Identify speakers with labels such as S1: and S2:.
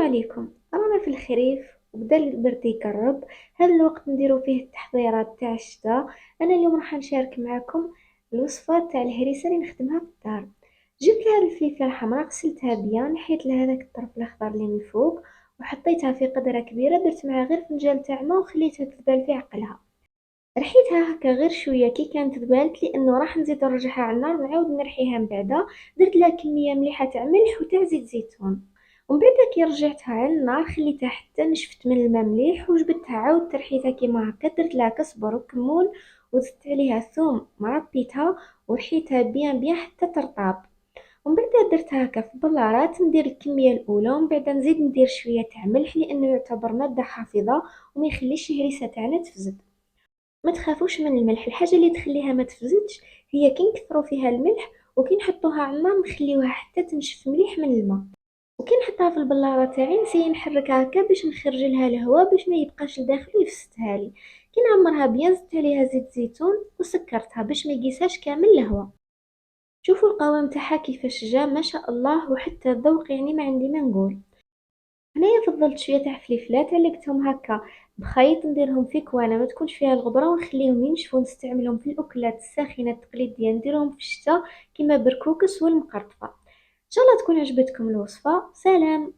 S1: عليكم. رانا في الخريف وبدا البرد يقرب. هذا الوقت نديرو فيه التحضيرات تاع الشتاء. انا اليوم راح نشارك معكم الوصفه تاع الهريسه اللي نخدمها في الدار. جبت لها الفلفله الحمراء، غسلتها بيان، نحيت لها هذاك الطرف الاخضر اللي من فوق وحطيتها في قدره كبيره، درت معها غير فنجان تاع ماء وخليتها تذبل في عقلها. رحيتها هكا غير شويه كي كانت ذبالت، لانه راح نزيد نرجعها على النار ونعاود نرحيها من بعدا. درت لها كميه مليحه تاع ملح وتاع زيت زيتون، ومن بعد كي رجعتها على النار خليتها حتى نشفت من الماء مليح، وجبتها عاود ترحيتها كيما هكا. درت لها كزبر وكمون وزدت عليها ثوم مع ربيتها ورحيتها بيان بيان حتى ترطاب. ومن بعد درتها هكا في بلارات، ندير الكميه الاولى ومن بعد نزيد ندير شويه تاع ملح لانه يعتبر ماده حافظه وما يخليش الهريسه تاعنا تفسد. ما تخافوش من الملح، الحاجه اللي تخليها ما تفسدش هي كي نكثروا فيها الملح، وكي نحطوها على النار نخليوها حتى تنشف مليح من الماء. وكي نحطها في البلاره تاعي نسي نحركها هكا باش نخرج لها الهواء باش ما يبقاش لداخل ويفسدها لي. كي نعمرها بيان زدت عليها زيت زيتون وسكرتها باش ما يقيسهاش كامل الهواء. شوفوا القوام تاعها كيفاش جا ما شاء الله، وحتى الذوق يعني ما عندي ما نقول. هنايا فضلت شويه تاع فليفلات علقتهم هكا بخيط، نديرهم في كوانه ما تكونش فيها الغبره ونخليهم ينشفوا، نستعملهم في الاكلات الساخنه التقليديه، نديرهم في الشتاء كيما بركوكس والمقرطفه. ان شاء الله تكون عجبتكم الوصفه. سلام.